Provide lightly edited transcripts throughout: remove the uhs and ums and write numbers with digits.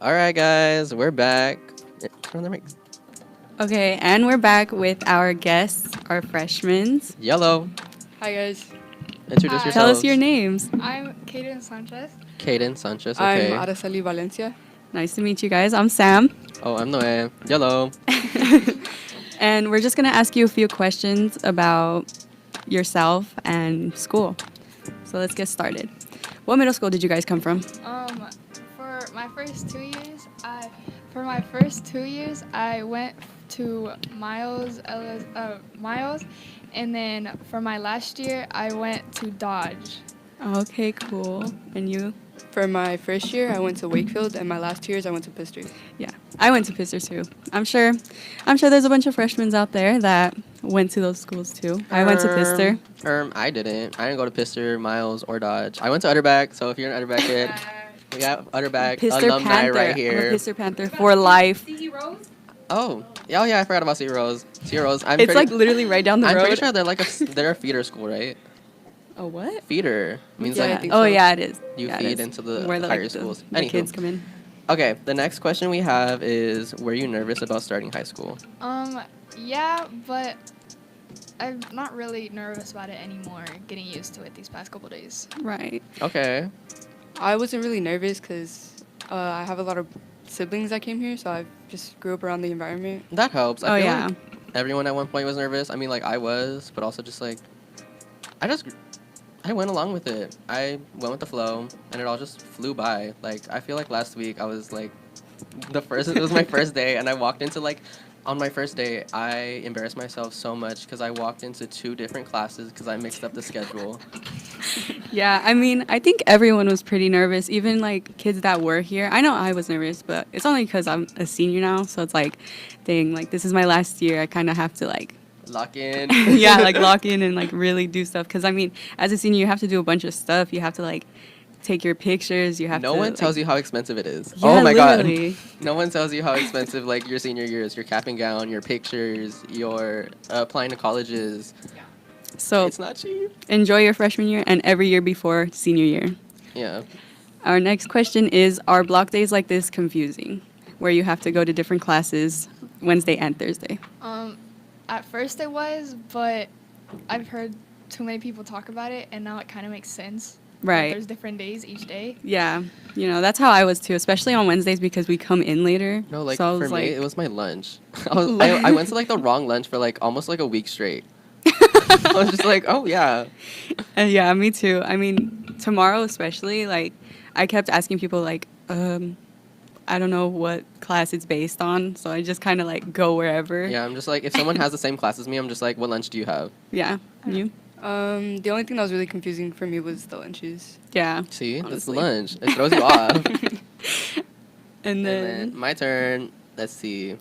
All right, guys, we're back. Turn on the mics. Okay, and we're back with our guests, our freshmen. Yellow. Hi guys, Introduce Hi. Tell yourselves. us your names. I'm Kayden Sanchez. Kayden Sanchez. I'm Okay. Araceli Valencia. Nice to meet you guys. I'm Sam. Oh, I'm Noe. Yellow. And we're just going to ask you a few questions about yourself and school. So let's get started. What middle school did you guys come from? For my first 2 years, I went to Miles, and then for my last year, I went to Dodge. Okay, cool. And you? For my first year, I went to Wakefield, and my last 2 years, I went to Pister. Yeah, I went to Pister too. I'm sure there's a bunch of freshmen out there that went to those schools too. I went to Pister. I didn't. I didn't go to Pister, Miles, or Dodge. I went to Utterback. So if you're an Utterback kid, we got Utterback Pister alumni Panther. right I'm a here. Pister Panther for life. Oh, yeah. I forgot about Sea Rose. Sea Rose. It's like literally right down the I'm road. pretty sure they're a feeder school, right? A what? Feeder means Yeah, I like think Oh so. yeah, it is. you Yeah, it feed is. into the Where higher like, schools. The Anywho. kids come in. Okay, the next question we have is: were you nervous about starting high school? Yeah, but I'm not really nervous about it anymore. Getting used to it these past couple days. Right. Okay. I wasn't really nervous because I have a lot of siblings that came here, so I just grew up around the environment. That helps. Oh I feel yeah. like everyone at one point was nervous. I mean, like I was, but also just like I went along with it. I went with the flow, and it all just flew by. Like I feel like last week I was like it was my first day, and I walked into like on my first day I embarrassed myself so much because I walked into 2 different classes because I mixed up the schedule. Yeah, I mean, I think everyone was pretty nervous, even like kids that were here. I know I was nervous, but it's only because I'm a senior now, so it's like, dang, like this is my last year. I kind of have to like, Lock in. yeah, like lock in and like really do stuff. Because I mean, as a senior, you have to do a bunch of stuff. You have to like take your pictures. You have No to. one tells you how expensive it is. Yeah, oh my literally. god. No one tells you how expensive like your senior year is. Your cap and gown, your pictures, your applying to colleges. So It's not cheap. enjoy your freshman year and every year before senior year. Yeah. Our next question is: are block days like this confusing, where you have to go to different classes Wednesday and Thursday? At first it was, but I've heard too many people talk about it, and now it kind of makes sense. that Right. There's different days each day. Yeah, that's how I was too, especially on Wednesdays because we come in later. No, like so I for was me, like, it was my lunch. I went to like the wrong lunch for like almost like a week straight. I was just like, oh yeah. yeah, me too. I mean, tomorrow especially, like, I kept asking people like, I don't know what class it's based on, so I just kind of like go wherever. Yeah, I'm just like, if someone has the same class as me, I'm just like, what lunch do you have? Yeah. You? The only thing that was really confusing for me was the lunches. Yeah. See, that's the Honestly. lunch. It throws you off. And And then then my turn. Let's see.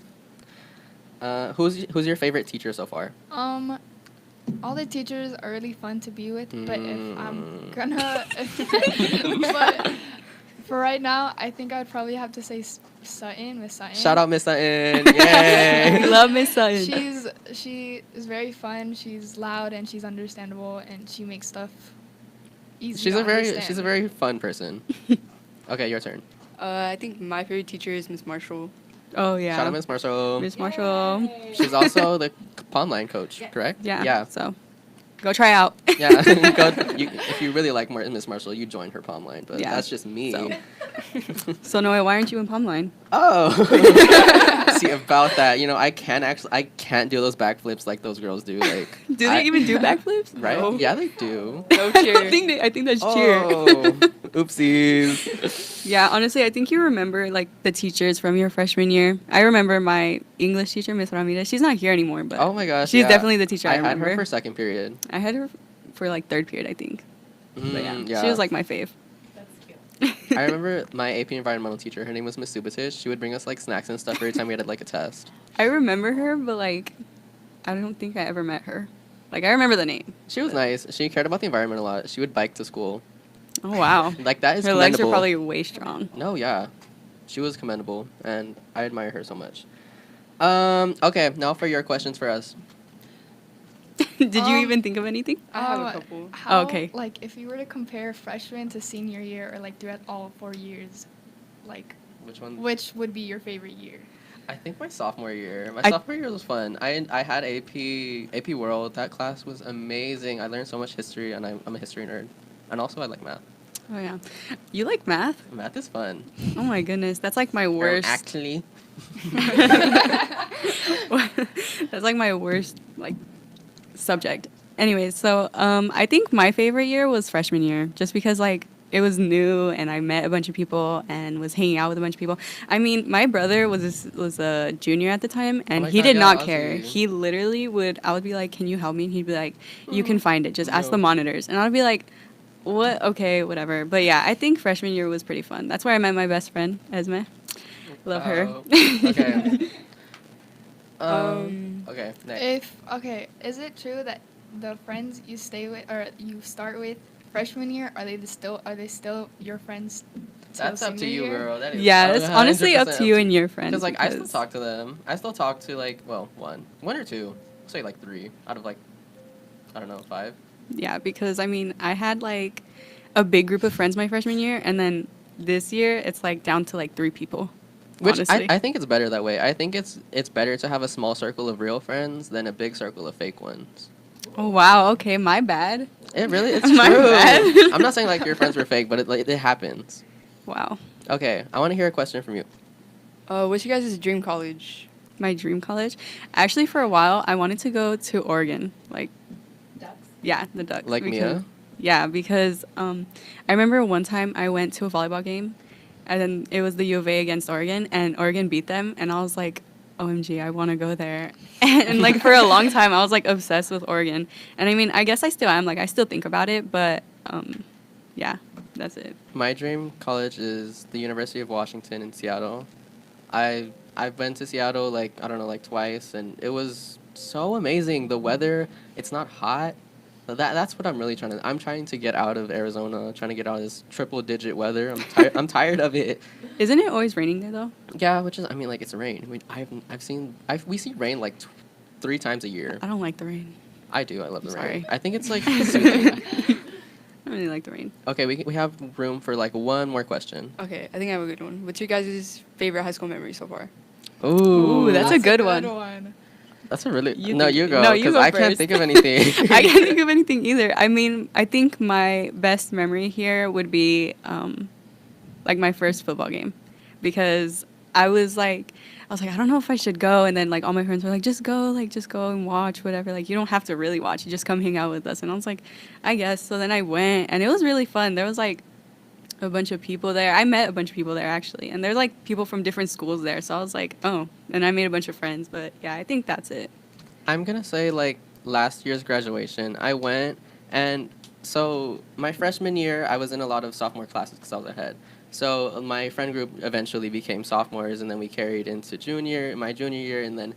Who's your favorite teacher so far? All the teachers are really fun to be with, but if I'm Mm. gonna, but for right now, I think I would probably have to say Sutton, Miss Sutton. Shout out Miss Sutton. we Yay. love Miss Sutton. She is very fun. She's loud and she's understandable, and she makes stuff easy. she's to a understand. very fun person. Okay, your turn. I think my favorite teacher is Miss Marshall. Oh yeah. Shout out Miss Marshall. Miss Marshall. She's also the pom line coach, correct? Yeah. Yeah. So, go try out. Yeah. If you really like Miss Marshall, you join her pom line. But Yeah. that's just me. So. So Noah, why aren't you in Palm Line? Oh. See about that. I can't do those backflips like those girls do. Like. Do they even do backflips? Right? No. Yeah, they do. No cheer. I think that's cheer. Oh. Oopsies. Yeah, honestly, I think you remember like the teachers from your freshman year. I remember my English teacher, Miss Ramirez. She's not here anymore, but Oh my gosh. she's yeah. definitely the teacher I had remember. her for second period. I had her for like third period, I think. But Yeah. she was like my fave. I remember my AP environmental teacher. Her name was Miss Subatish. She would bring us like snacks and stuff every time we had like a test. I remember her, but like, I don't think I ever met her. Like, I remember the name. She was nice. She cared about the environment a lot. She would bike to school. Oh wow, Like that is her legs are commendable. probably way strong. No, yeah. She was commendable, and I admire her so much. Okay, now for your questions for us. Did you even think of anything? I have a couple. How, okay. Like, if you were to compare freshman to senior year, or like throughout all 4 years, like, Which one? Which would be your favorite year? I think my sophomore year. My I- sophomore year was fun. I had AP World. That class was amazing. I learned so much history, and I'm a history nerd. And also, I like math. Oh yeah, you like math? Math is fun. Oh my goodness, that's like my worst. Actually, That's like my worst like subject. Anyways, so I think my favorite year was freshman year, just because like it was new and I met a bunch of people and was hanging out with a bunch of people. I mean, my brother was a junior at the time and my he God, did yeah, not Ozzy. care. He literally would. I would be like, "Can you help me?" And he'd be like, "You can find it. Just ask No. the monitors." And I'd be like, "What? Okay, whatever." But yeah, I think freshman year was pretty fun. That's where I met my best friend, Esme. Love her. Oh, okay. Okay. Next. Is it true that the friends you stay with or you start with freshman year are they still your friends? till That's up to senior you, year? girl. That is Yeah, it's honestly up to you and your friends. Because like I still talk to them. I still talk to like one or two. I'll say like 3 out of like I don't know 5. Yeah, because I mean, I had like a big group of friends my freshman year, and then this year it's like down to like 3 people. Which honestly. I think it's better that way. I think it's better to have a small circle of real friends than a big circle of fake ones. Oh wow, okay, my bad. It really it's My true. bad. I'm not saying like your friends were fake, but it happens. Wow. Okay, I want to hear a question from you. What's your guys' dream college? My dream college. Actually, for a while, I wanted to go to Oregon. Like, yeah, the Ducks. Like because- Mia? Yeah, because I remember one time I went to a volleyball game, and then it was the U of A against Oregon, and Oregon beat them, and I was like, OMG, I want to go there. And like for a long time, I was like obsessed with Oregon. And I mean, I guess I still am. Like, I still think about it, but yeah, that's it. My dream college is the University of Washington in Seattle. I've been to Seattle like I don't know like twice, and it was so amazing. The weather, it's not hot. That's what I'm really trying to. I'm trying to get out of Arizona. Trying to get out of this triple-digit weather. I'm tired of it. Isn't it always raining there though? Yeah, which is I mean like it's rain. I mean, we see rain like 3 times a year. I don't like the rain. I do. I love the I'm rain. sorry. I think it's like soothing. I really like the rain. Okay, we have room for like one more question. Okay, I think I have a good one. What's your guys' favorite high school memory so far? Ooh, that's a good one. That's a really You no. think- You go no, you because go I can't first. think of anything. I can't think of anything either. I mean, I think my best memory here would be like my first football game, because I was like, I don't know if I should go, and then like all my friends were like, just go and watch whatever. Like you don't have to really watch, you just come hang out with us. And I was like, I guess. So then I went, and it was really fun. There was like a bunch of people there. I met a bunch of people there actually, and there's like people from different schools there. So I was like, oh, and I made a bunch of friends. But yeah, I think that's it. I'm gonna say like last year's graduation. I went, and so my freshman year I was in a lot of sophomore classes because I was ahead. So my friend group eventually became sophomores, and then we carried into my junior year, and then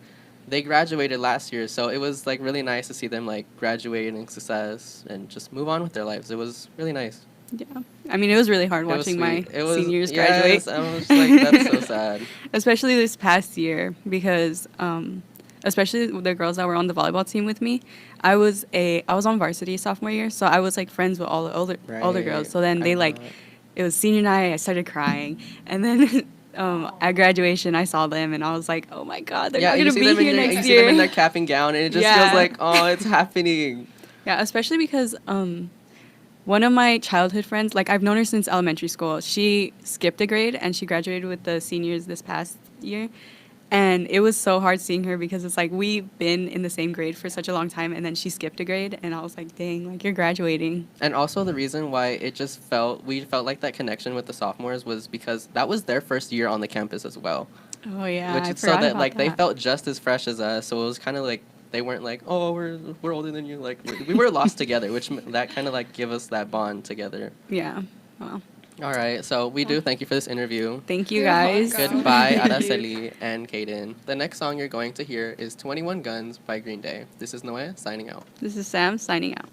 they graduated last year. So it was like really nice to see them like graduate in success and just move on with their lives. It was really nice. Yeah, I mean, it was really hard It was watching my sweet. It was- seniors graduate. Yes, I was like, that's so sad. Especially this past year, because especially the girls that were on the volleyball team with me, I was on varsity sophomore year, so I was like friends with all the older girls. So then they like, it was senior night, I started crying, and then at graduation I saw them and I was like, oh my God, they're not you gonna see be them here in next you year. see them in their cap and gown, and it just Yeah. feels like, oh, it's happening. Yeah, especially because one of my childhood friends, like I've known her since elementary school. She skipped a grade and she graduated with the seniors this past year. And it was so hard seeing her because it's like we've been in the same grade for such a long time, and then she skipped a grade, and I was like, dang, like you're graduating. And also the reason why we felt like that connection with the sophomores was because that was their first year on the campus as well. Oh yeah, Which I is so forgot that about like they that. felt just as fresh as us. So it was kind of like they weren't like, oh, we're older than you. Like we were lost together, which that kind of like give us that bond together. Yeah, well, All right, so we do thank you for this interview. thank you You're guys. welcome. Goodbye, Thank you. Araceli and Kayden. The next song you're going to hear is 21 Guns by Green Day. This is Noe signing out. This is Sam signing out.